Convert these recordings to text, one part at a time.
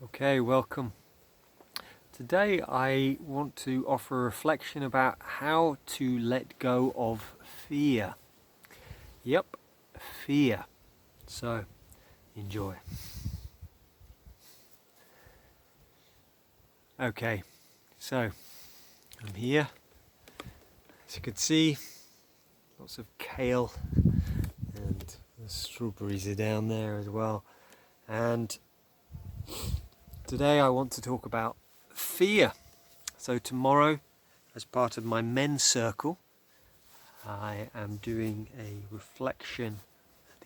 Okay, welcome. Today I want to offer a reflection about how to let go of fear. Yep, fear. So, enjoy. Okay, so I'm here. As you can see, lots of kale and the strawberries are down there as well. And today I want to talk about fear. So tomorrow, as part of my men's circle, I am doing a reflection.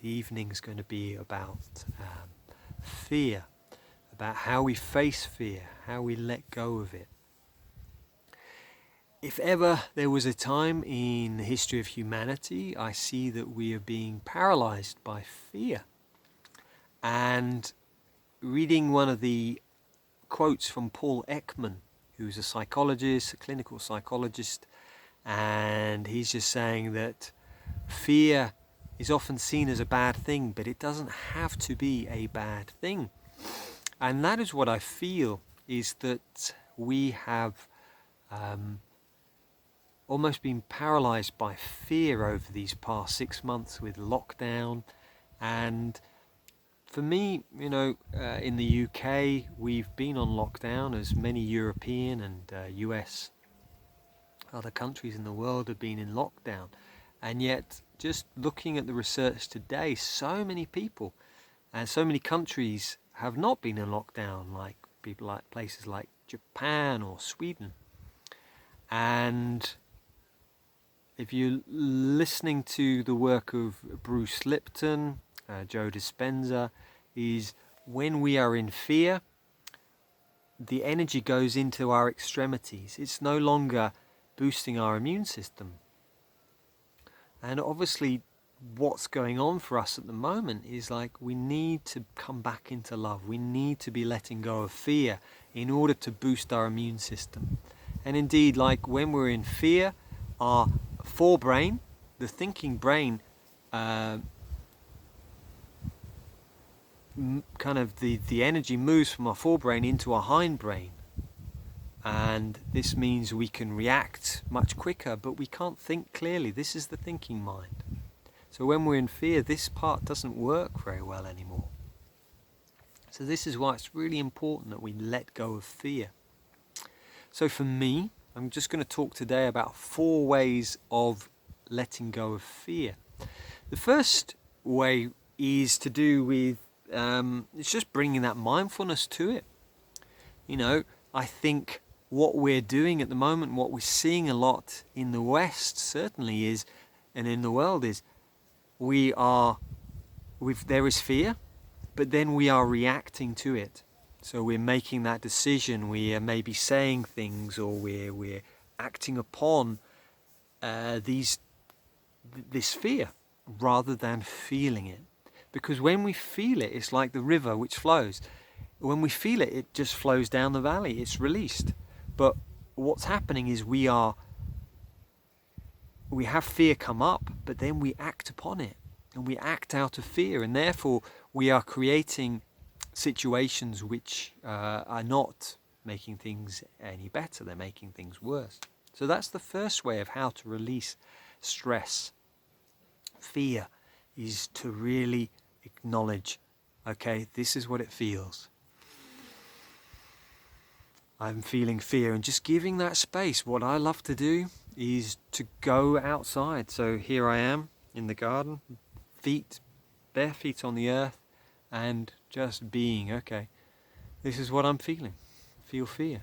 The evening is going to be about fear, about how we face fear, how we let go of it. If ever there was a time in the history of humanity, I see that we are being paralyzed by fear. And reading one of the quotes from Paul Ekman, who's a psychologist, a clinical psychologist, and he's just saying that fear is often seen as a bad thing, but it doesn't have to be a bad thing. And that is what I feel, is that we have almost been paralyzed by fear over these past 6 months with lockdown. And for me, in the UK, we've been on lockdown, as many European and US other countries in the world have been in lockdown. And yet, just looking at the research today, so many people and so many countries have not been in lockdown, like places like Japan or Sweden. And if you're listening to the work of Bruce Lipton, Joe Dispenza, is when we are in fear, the energy goes into our extremities. It's no longer boosting our immune system. And obviously what's going on for us at the moment is like we need to come back into love. We need to be letting go of fear in order to boost our immune system. And indeed, like when we're in fear, our forebrain, the thinking brain, kind of the energy moves from our forebrain into our hindbrain. And this means we can react much quicker, but we can't think clearly. This is the thinking mind. So when we're in fear, this part doesn't work very well anymore. So this is why it's really important that we let go of fear. So for me, I'm just going to talk today about 4 ways of letting go of fear. The first way is to do with, it's just bringing that mindfulness to it. I think what we're doing at the moment, what we're seeing a lot in the West certainly is, and in the world is, there is fear, but then we are reacting to it. So we're making that decision, we are maybe saying things, or we're acting upon this fear rather than feeling it. Because when we feel it, it's like the river which flows. When we feel it, it just flows down the valley, it's released. But what's happening is we have fear come up, but then we act upon it. And we act out of fear, and therefore we are creating situations which are not making things any better, they're making things worse. So that's the first way of how to release stress. Fear is to really acknowledge, okay, this is what it feels. I'm feeling fear, and just giving that space. What I love to do is to go outside. So here I am in the garden, bare feet on the earth, and just being, okay, this is what I'm feeling. Feel fear.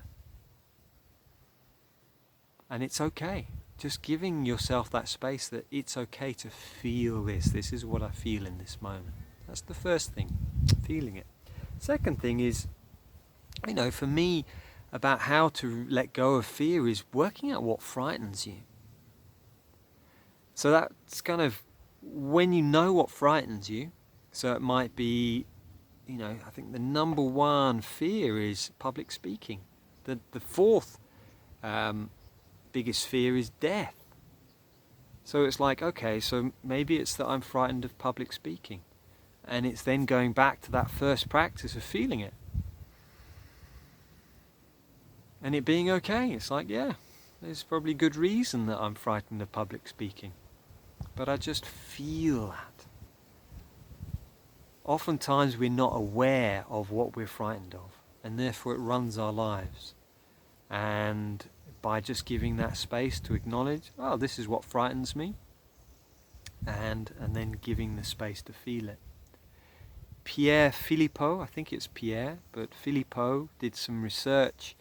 And it's okay. Just giving yourself that space that it's okay to feel this. This is what I feel in this moment. That's the first thing, feeling it. Second thing is, for me, about how to let go of fear is working out what frightens you. So that's kind of when you know what frightens you. So it might be, I think the number one fear is public speaking. The fourth biggest fear is death. So it's like, okay, so maybe it's that I'm frightened of public speaking. And it's then going back to that first practice of feeling it. and it being okay. It's like, yeah, there's probably good reason that I'm frightened of public speaking, but I just feel that. Oftentimes we're not aware of what we're frightened of, and therefore it runs our lives. And by just giving that space to acknowledge, oh, this is what frightens me, and then giving the space to feel it. Pierre Philippot, I think it's Pierre, but Philippot did some research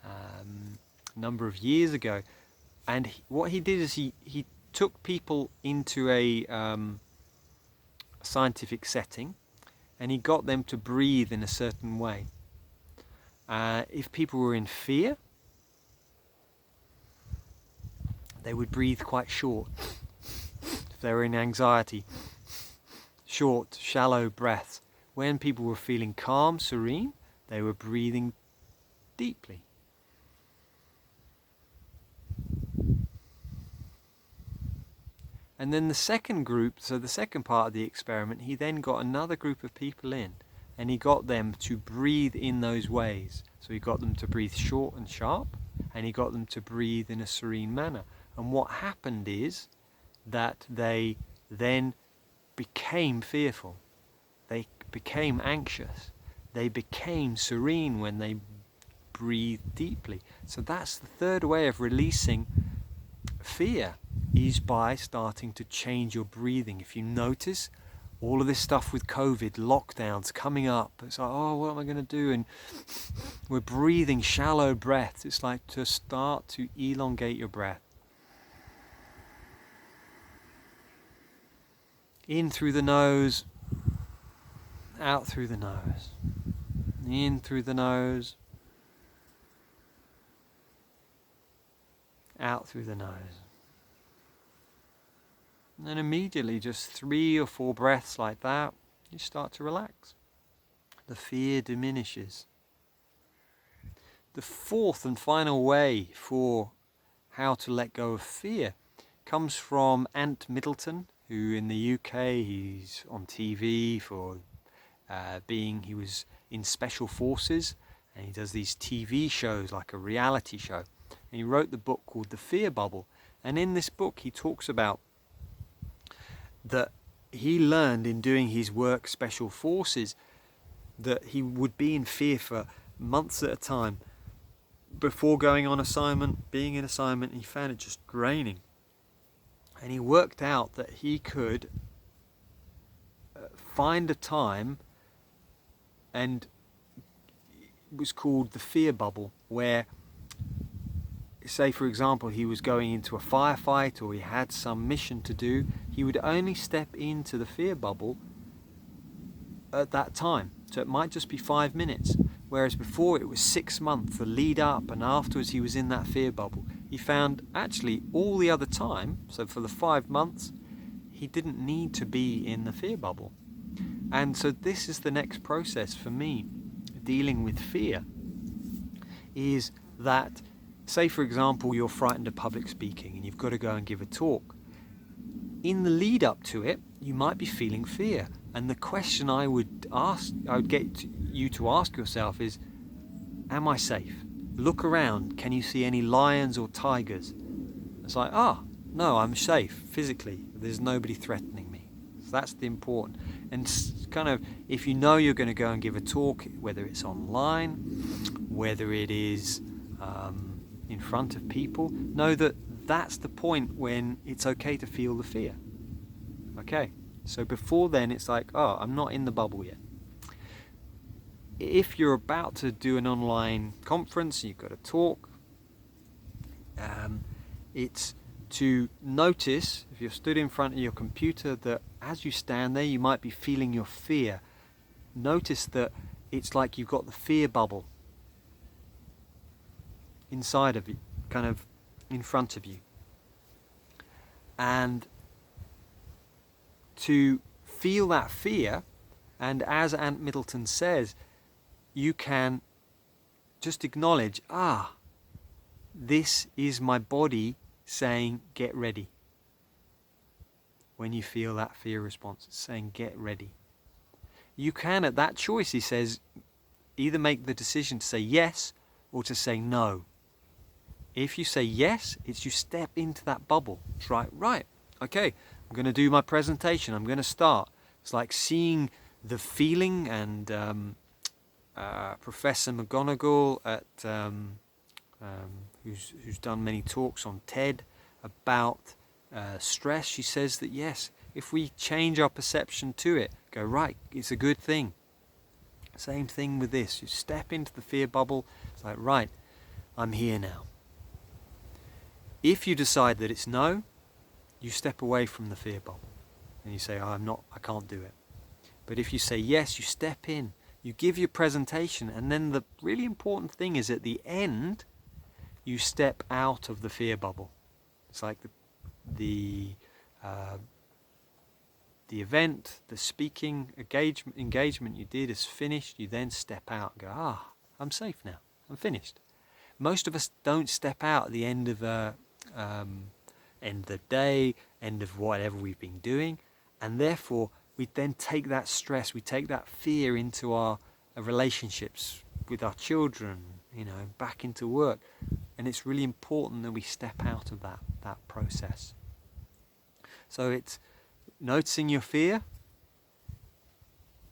a number of years ago, and what he did is he took people into a scientific setting, and he got them to breathe in a certain way. If people were in fear, they would breathe quite short. If they were in anxiety, short, shallow breaths. When people were feeling calm, serene, they were breathing deeply. And then the second group, so the second part of the experiment, he then got another group of people in, and he got them to breathe in those ways. So he got them to breathe short and sharp, and he got them to breathe in a serene manner. And what happened is that they then became fearful. They became anxious. They became serene when they breathed deeply. So that's the third way of releasing fear, is by starting to change your breathing. If you notice all of this stuff with COVID, lockdowns coming up, it's like, oh, what am I going to do? And we're breathing shallow breaths. It's like to start to elongate your breath. In through the nose, out through the nose. In through the nose, out through the nose. And then immediately, just 3 or 4 breaths like that, you start to relax. The fear diminishes. The fourth and final way for how to let go of fear comes from Ant Middleton, who in the UK, he's on TV for he was in Special Forces, and he does these TV shows like a reality show. And he wrote the book called The Fear Bubble. And in this book, he talks about that he learned in doing his work, Special Forces, that he would be in fear for months at a time before going on assignment, being in assignment. He found it just draining. And he worked out that he could find a time, and it was called the fear bubble, where, say for example, he was going into a firefight or he had some mission to do, he would only step into the fear bubble at that time. So it might just be 5 minutes, whereas before it was 6 months, the lead up, and afterwards he was in that fear bubble. He found actually all the other time, so for the 5 months, he didn't need to be in the fear bubble. And so this is the next process for me, dealing with fear, is that, say for example, you're frightened of public speaking and you've got to go and give a talk. In the lead up to it, you might be feeling fear. And the question I would get you to ask yourself is, am I safe? Look around. Can you see any lions or tigers? It's like, no, I'm safe physically. There's nobody threatening me. So that's the important. And kind of, if you know you're going to go and give a talk, whether it's online, whether it is in front of people, know that that's the point when it's okay to feel the fear. Okay, so before then it's like, I'm not in the bubble yet. If you're about to do an online conference, you've got to talk, it's to notice, if you're stood in front of your computer, that as you stand there you might be feeling your fear. Notice that it's like you've got the fear bubble inside of you, kind of in front of you. And to feel that fear, and as Ant Middleton says, you can just acknowledge, this is my body saying get ready. When you feel that fear response, it's saying get ready. You can, at that choice, he says, either make the decision to say yes or to say no. If you say yes, it's you step into that bubble. It's right, okay, I'm going to do my presentation, I'm going to start. It's like seeing the feeling, and Professor McGonagall who's done many talks on TED about stress, she says that yes, if we change our perception to it, go right, it's a good thing. Same thing with this. You step into the fear bubble. It's like, right, I'm here now. If you decide that it's no, you step away from the fear bubble and you say, oh, I can't do it. But if you say yes, you step in, you give your presentation, and then the really important thing is at the end, you step out of the fear bubble. It's like the event, the speaking engagement you did is finished. You then step out and go, I'm safe now. I'm finished. Most of us don't step out at the end of the day, end of whatever we've been doing, and therefore we then take that stress, we take that fear into our relationships with our children, back into work, and it's really important that we step out of that process. So it's noticing your fear,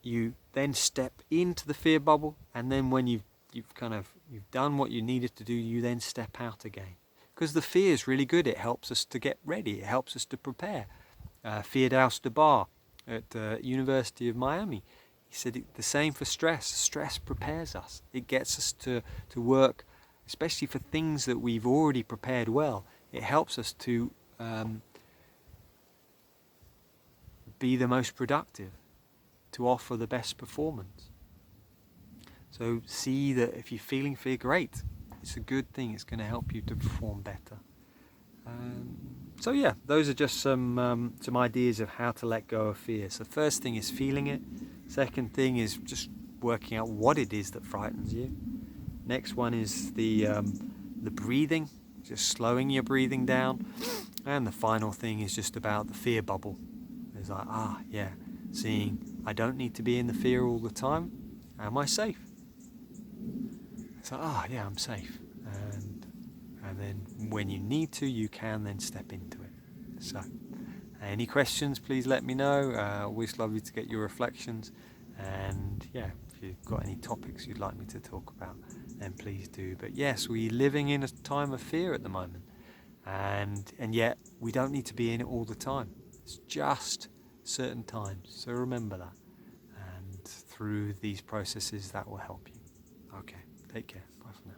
you then step into the fear bubble, and then when you've done what you needed to do, you then step out again. Because the fear is really good. It helps us to get ready. It helps us to prepare. Firdaus Dabar at the University of Miami, he said the same for stress. Stress prepares us. It gets us to work, especially for things that we've already prepared well. It helps us to be the most productive, to offer the best performance. So see that if you're feeling fear, great. It's a good thing. It's going to help you to perform better. So yeah, those are just some ideas of how to let go of fear. So first thing is feeling it. Second thing is just working out what it is that frightens you. Next one is the breathing, just slowing your breathing down. And the final thing is just about the fear bubble. It's like, seeing I don't need to be in the fear all the time. Am I safe? It's like, I'm safe. And then when you need to, you can then step into it. So, any questions, please let me know. Always lovely to get your reflections. And if you've got any topics you'd like me to talk about, then please do. But yes, we're living in a time of fear at the moment. And yet, we don't need to be in it all the time. It's just certain times. So remember that. And through these processes, that will help you. Okay, take care. Bye for now.